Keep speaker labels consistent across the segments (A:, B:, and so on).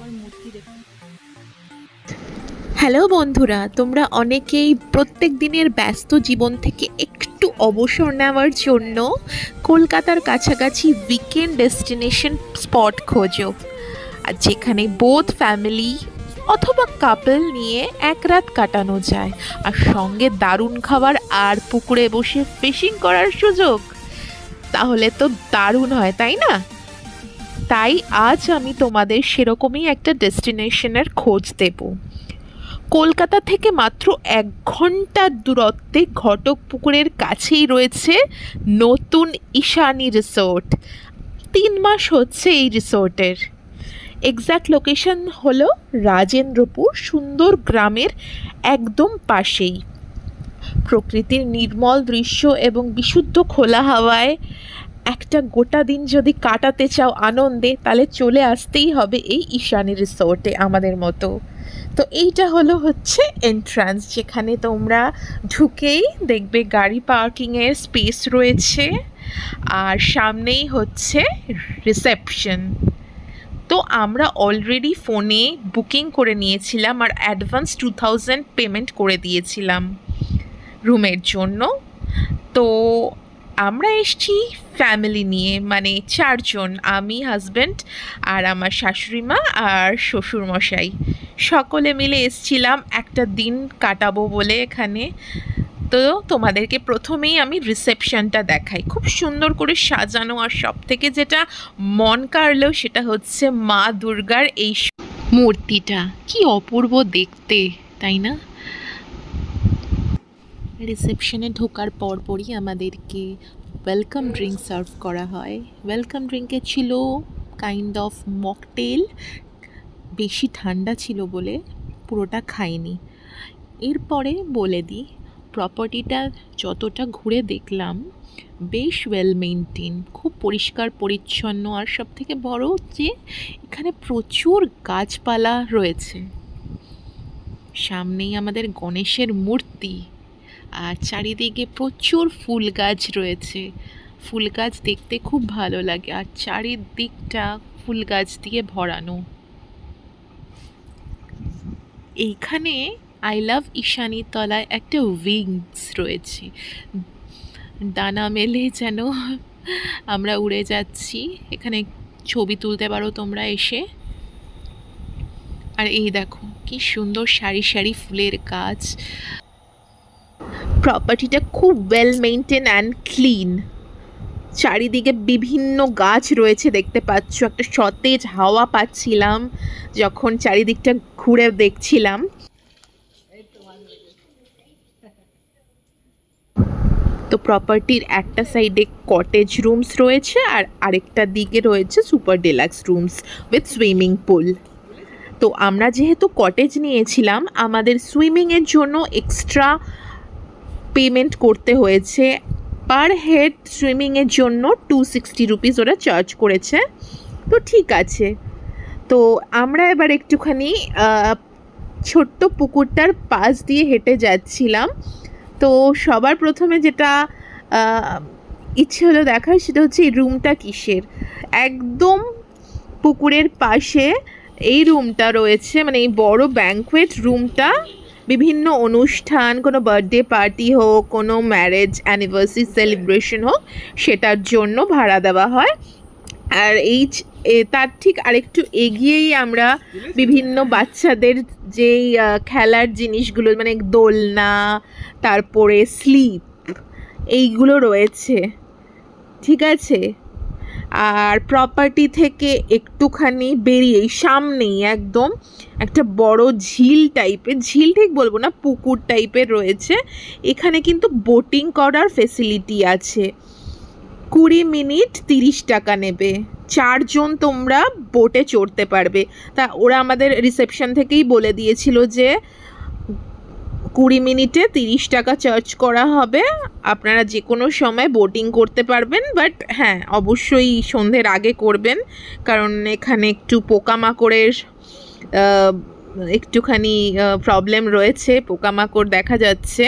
A: আমার মূর্তি দেখো।
B: হ্যালো বন্ধুরা, তোমরা অনেকেই প্রত্যেক দিনের ব্যস্ত জীবন থেকে একটু অবসর নেওয়ার জন্য কলকাতার কাছাকাছি উইকেন্ড ডেস্টিনেশন স্পট খোঁজো, আর যেখানে বোথ ফ্যামিলি অথবা কাপল নিয়ে এক রাত কাটানো যায়, আর সঙ্গে দারুণ খাবার আর পুকুরে বসে ফিশিং করার সুযোগ। তাহলে তো দারুণ হয়, তাই না? তাই আজ আমি তোমাদের সেরকমই একটা ডেস্টিনেশনের খোঁজ দেবো। কলকাতা থেকে মাত্র 1 ঘন্টার দূরত্বে ঘটকপুকুরের কাছেই রয়েছে নতুন ঈশানী রিসোর্ট। 3 মাস হচ্ছে এই রিসোর্টের। এক্স্যাক্ট লোকেশন হলো রাজেন্দ্রপুর সুন্দর গ্রামের একদম পাশেই। প্রকৃতির নির্মল দৃশ্য এবং বিশুদ্ধ খোলা হাওয়ায় একটা গোটা দিন যদি কাটাতে চাও আনন্দে, তাহলে চলে আসতেই হবে এই ঈশানী রিসোর্টে আমাদের মতো। তো এইটা হচ্ছে এন্ট্রান্স, যেখানে তোমরা ঢুকেই দেখবে গাড়ি পার্কিংয়ের স্পেস রয়েছে, আর সামনেই হচ্ছে রিসেপশন। তো আমরা অলরেডি ফোনে বুকিং করে নিয়েছিলাম আর অ্যাডভান্স 2000 পেমেন্ট করে দিয়েছিলাম রুমের জন্য। তো আমরা এসছি ফ্যামিলি নিয়ে, মানে 4 জন, আমি, হাজব্যান্ড আর আমার শাশুড়ি মা আর শ্বশুরমশাই, সকলে মিলে এসছিলাম একটা দিন কাটাবো বলে এখানে। তো তোমাদেরকে প্রথমেই আমি রিসেপশনটা দেখাই, খুব সুন্দর করে সাজানো, আর সব থেকে যেটা মন কাড়লো সেটা হচ্ছে মা দুর্গার এই মূর্তিটা। কি অপূর্ব দেখতে, তাই না? রিসেপশনে ঢোকার পরপরই আমাদেরকে ওয়েলকাম ড্রিঙ্ক সার্ভ করা হয়। ওয়েলকাম ড্রিঙ্কে ছিল কাইন্ড অফ মকটেল, বেশি ঠান্ডা ছিল বলে পুরোটা খাইনি। এরপরে বলে দিই, প্রপার্টিটা যতটা ঘুরে দেখলাম বেশ ওয়েল মেইনটেইন, খুব পরিষ্কার পরিচ্ছন্ন, আর সব থেকে বড় যে এখানে প্রচুর গাছপালা রয়েছে। সামনেই আমাদের গণেশের মূর্তি, আর চারিদিকে প্রচুর ফুল গাছ রয়েছে। ফুল গাছ দেখতে খুব ভালো লাগে, আর চারিদিকটা ফুল গাছ দিয়ে ভরানো। এইখানে আই লাভ ঈশানী তলায় একটা উইংস রয়েছে, ডানা মেলে যেন আমরা উড়ে যাচ্ছি। এখানে ছবি তুলতে পারো তোমরা এসে। আর এই দেখো কি সুন্দর সারি সারি ফুলের গাছ। প্রপার্টিটা খুব ওয়েল মেইনটেন অ্যান্ড ক্লিন। চারিদিকে বিভিন্ন গাছ রয়েছে, দেখতে পাচ্ছ। একটা সতেজ হাওয়া পাচ্ছিলাম যখন চারিদিকটা ঘুরে দেখছিলাম। তো প্রপার্টির একটা সাইডে কটেজ রুমস রয়েছে, আর আরেকটা দিকে রয়েছে super deluxe rooms with swimming pool. তো আমরা যেহেতু কটেজ নিয়েছিলাম, আমাদের সুইমিংয়ের জন্য এক্সট্রা পেমেন্ট করতে হয়েছে। পার হেড সুইমিংয়ের জন্য 260 রুপিস ওরা চার্জ করেছে। তো ঠিক আছে। তো আমরা এবার একটুখানি ছোট্ট পুকুরটার পাশ দিয়ে হেঁটে যাচ্ছিলাম। তো সবার প্রথমে যেটা ইচ্ছে হলো দেখার, সেটা হচ্ছে এই রুমটা কিসের। একদম পুকুরের পাশে এই রুমটা রয়েছে, মানে এই বড় ব্যাঙ্কোয়েট রুমটা বিভিন্ন অনুষ্ঠান, কোনো বার্থডে পার্টি হোক, কোনো ম্যারেজ অ্যানিভার্সারি সেলিব্রেশন হোক, সেটার জন্য ভাড়া দেওয়া হয়। আর তার ঠিক আরেকটু এগিয়েই আমরা বিভিন্ন বাচ্চাদের যেই খেলার জিনিসগুলো, মানে দোলনা, তারপরে স্লিপ, এইগুলো রয়েছে। ঠিক আছে। আর প্রপার্টি থেকে একটুখানি বেরিয়েই সামনেই একদম একটা বড় ঝিল টাইপের, ঝিল ঠিক বলবো না, পুকুর টাইপের রয়েছে। এখানে কিন্তু বোটিং করার ফেসিলিটি আছে। 20 মিনিট 30 টাকা নেবে, 4 জন তোমরা বোটে চড়তে পারবে। তা ওরা আমাদের রিসেপশন থেকেই বলে দিয়েছিল যে 20 মিনিটে 30 টাকা চার্জ করা হবে, আপনারা যে কোনো সময় বোটিং করতে পারবেন। বাট হ্যাঁ, অবশ্যই সন্ধ্যের আগে করবেন, কারণ এখানে একটু পোকামাকড়ের একটুখানি প্রবলেম রয়েছে, পোকামাকড় দেখা যাচ্ছে।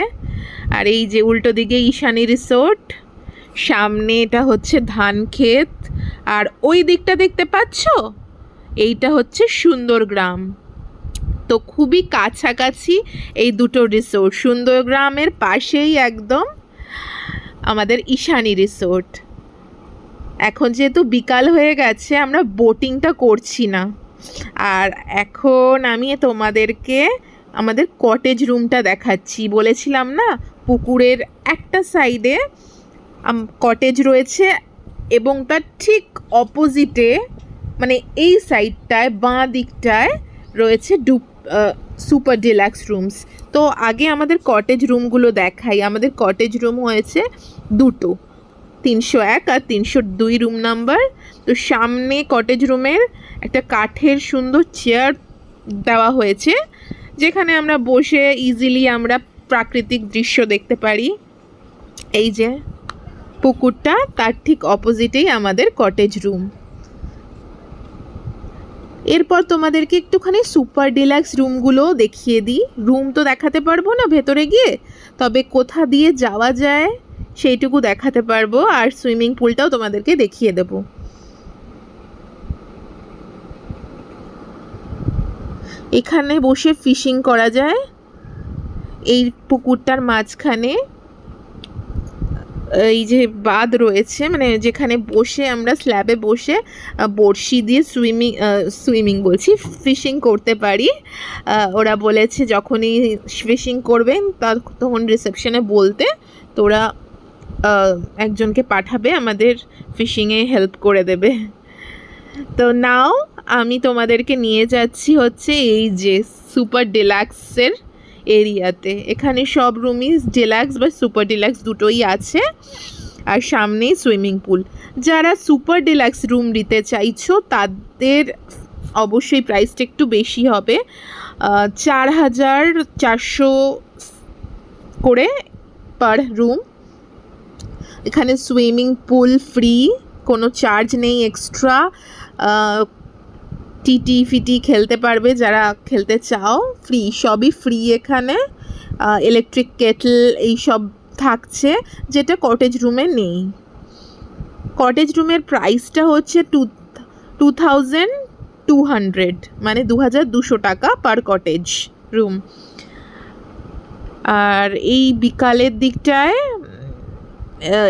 B: আর এই যে উল্টো দিকে ঈশানী রিসোর্ট, সামনে এটা হচ্ছে ধান ক্ষেত, আর ওই দিকটা দেখতে পাচ্ছ, এইটা হচ্ছে সুন্দরগ্রাম। তো খুবই কাছাকাছি এই দুটো রিসোর্ট, সুন্দরগ্রামের পাশেই একদম আমাদের ঈশানী রিসোর্ট। এখন যেহেতু বিকাল হয়ে গেছে, আমরা বোটিংটা করছি না। আর এখন আমি তোমাদেরকে আমাদের কটেজ রুমটা দেখাচ্ছি। বলেছিলাম না পুকুরের একটা সাইডে কটেজ রয়েছে, এবং তার ঠিক অপোজিটে মানে এই সাইডটায় বাঁ দিকটায় রয়েছে সুপার ডিলাক্স রুমস। তো আগে আমাদের কটেজ রুমগুলো দেখাই। আমাদের কটেজ রুম হয়েছে দুটো, 301 আর 302 রুম নাম্বার। তো সামনে কটেজ রুমের একটা কাঠের সুন্দর চেয়ার দেওয়া হয়েছে, যেখানে আমরা বসে ইজিলি আমরা প্রাকৃতিক দৃশ্য দেখতে পারি। এই যে পুকুরটা, তার ঠিক অপোজিটেই আমাদের কটেজ রুম। এরপর তোমাদেরকে একটুখানি সুপার ডিলাক্স রুমগুলো দেখিয়ে দিই। রুম তো দেখাতে পারবো না ভেতরে গিয়ে, তবে কোথা দিয়ে যাওয়া যায় সেইটুকু দেখাতে পারবো, আর সুইমিং পুলটাও তোমাদেরকে দেখিয়ে দেব। এখানে বসে ফিশিং করা যায়। এই পুকুরটার মাঝখানে এই যে বাঁধ রয়েছে, মানে যেখানে বসে আমরা স্ল্যাবে বসে বড়শি দিয়ে সুইমিং বলছি ফিশিং করতে পারি। ওরা বলেছে যখনই ফিশিং করবেন তখন রিসেপশনে বলতে, তো ওরা একজনকে পাঠাবে আমাদের ফিশিংয়ে হেল্প করে দেবে। তো নাও আমি তোমাদেরকে নিয়ে যাচ্ছি হচ্ছে এই যে সুপার ডিলাক্সের এরিয়াতে। এখানে সব রুমই ডিলাক্স বা সুপার ডিলাক্স দুটোই আছে, আর সামনেই সুইমিং পুল। যারা সুপার ডিলাক্স রুম নিতে চাইছো তাদের অবশ্যই প্রাইসটা একটু বেশি হবে, 4400 করে পার রুম। এখানে সুইমিং পুল ফ্রি, কোনো চার্জ নেই এক্সট্রা। টিটি খেলতে পারবে যারা খেলতে চাও, ফ্রি, সবই ফ্রি এখানে। ইলেকট্রিক কেটল এইসব থাকছে, যেটা কটেজ রুমে নেই। কটেজ রুমের প্রাইসটা হচ্ছে 2200, মানে 2200 টাকা পার কটেজ রুম। আর এই বিকালের দিকটায়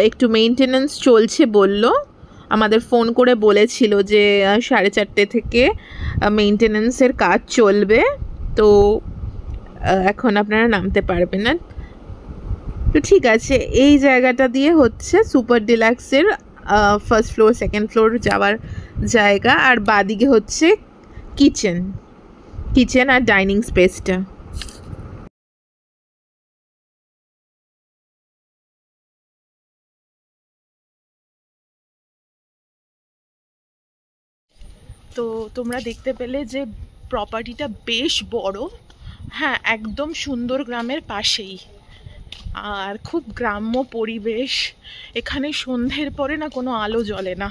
B: একটু মেইনটেনেন্স চলছে বললো, আমাদের ফোন করে বলেছিল যে 4:30 থেকে মেইনটেনেন্সের কাজ চলবে, তো এখন আপনারা নামতে পারবেন না। তো ঠিক আছে, এই জায়গাটা দিয়ে হচ্ছে সুপার ডিলাক্সের ফার্স্ট ফ্লোর সেকেন্ড ফ্লোর যাওয়ার জায়গা, আর বাদিকে হচ্ছে কিচেন আর ডাইনিং স্পেসটা। তো তোমরা দেখতে পেলে যে প্রপার্টিটা বেশ বড়। হ্যাঁ, একদম সুন্দরগ্রামের পাশেই, আর খুব গ্রাম্য পরিবেশ। এখানে সন্ধ্যের পরে না কোনো আলো জ্বলে না,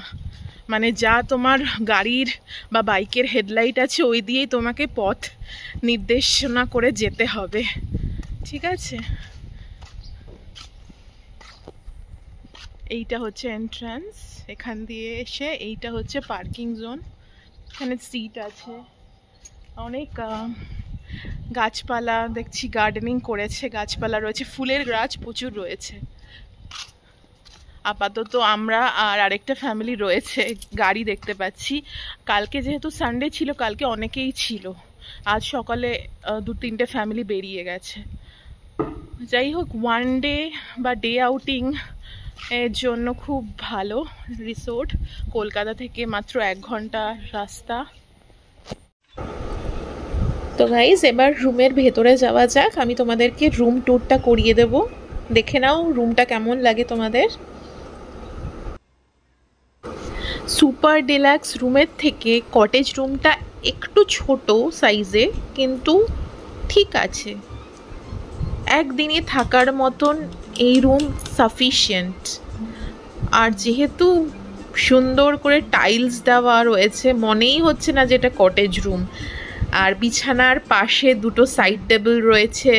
B: মানে যা তোমার গাড়ির বা বাইকের হেডলাইট আছে ওই দিয়েই তোমাকে পথ নির্দেশনা করে যেতে হবে, ঠিক আছে। এইটা হচ্ছে এন্ট্রান্স, এখান দিয়ে এসে এইটা হচ্ছে পার্কিং জোন। এখানে সিট আছে, অনেক গাছপালা দেখছি, গার্ডেনিং করেছে, গাছপালা রয়েছে, ফুলের গাছ প্রচুর রয়েছে। আপাতত আমরা আর আরেকটা ফ্যামিলি রয়েছে, গাড়ি দেখতে পাচ্ছি। কালকে যেহেতু সানডে ছিল, কালকে অনেকেই ছিল, আজ সকালে 2-3টে ফ্যামিলি বেরিয়ে গেছে। যাই হোক, ওয়ান ডে বা ডে আউটিং এর জন্য খুব ভালো রিসোর্ট। কলকাতা থেকে মাত্র 1 ঘন্টা রাস্তা। তো গাইস, এবার রুমের ভেতরে যাওয়া যাক। আমি তোমাদেরকে রুম ট্যুরটা করিয়ে দেব, দেখে নাও রুমটা কেমন লাগে তোমাদের। সুপার ডিলাক্স রুমের থেকে কটেজ রুমটা একটু ছোট সাইজে, কিন্তু ঠিক আছে, একদিনে থাকার মতন এই রুম সাফিসিয়েন্ট। আর যেহেতু সুন্দর করে টাইলস দেওয়া রয়েছে, মনেই হচ্ছে না যে এটা কটেজ রুম। আর বিছানার পাশে দুটো সাইড টেবিল রয়েছে,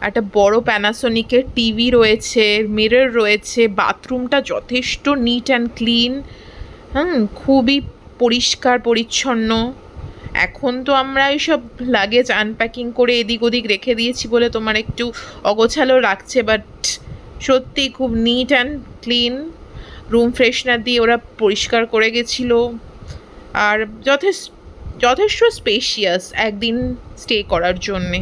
B: একটা বড় প্যানাসোনিকের টিভি রয়েছে, মিরর রয়েছে। বাথরুমটা যথেষ্ট নিট অ্যান্ড ক্লিন, খুবই পরিষ্কার পরিচ্ছন্ন। এখন তো আমরা এইসব লাগেজ আনপ্যাকিং করে এদিক ওদিক রেখে দিয়েছি বলে তোমার একটু অগোছালো লাগছে, বাট সত্যি খুব neat and clean. Room freshener দিয়ে ওরা পরিষ্কার করে গেছিলো, আর যথেষ্ট স্পেশিয়াস একদিন স্টে করার জন্যে।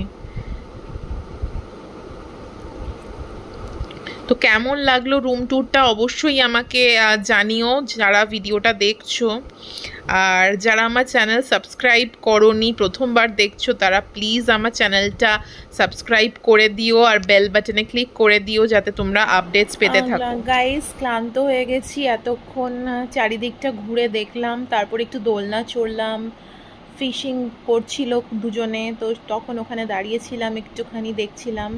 B: তো কেমন লাগলো রুম ট্যুরটা অবশ্যই আমাকে জানিও যারা ভিডিওটা দেখছো। আর যারা আমার চ্যানেল সাবস্ক্রাইব করোনি, প্রথমবার দেখছো, তারা প্লিজ আমার চ্যানেলটা সাবস্ক্রাইব করে দিও আর বেল বাটনে ক্লিক করে দিও যাতে তোমরা আপডেটস পেতে থাকো। গাইস, ক্লান্ত হয়ে গেছি, এতক্ষণ চারিদিকটা ঘুরে দেখলাম, তারপর একটু দোলনা চড়লাম, ফিশিং করছিল দুজনে, তো তখন ওখানে দাঁড়িয়েছিলাম, একটুখানি দেখছিলাম,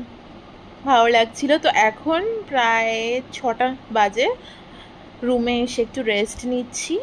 B: ভালো লাগছিল। তো এখন প্রায় 6টা বাজে, রুমে এসে একটু রেস্ট নিচ্ছি।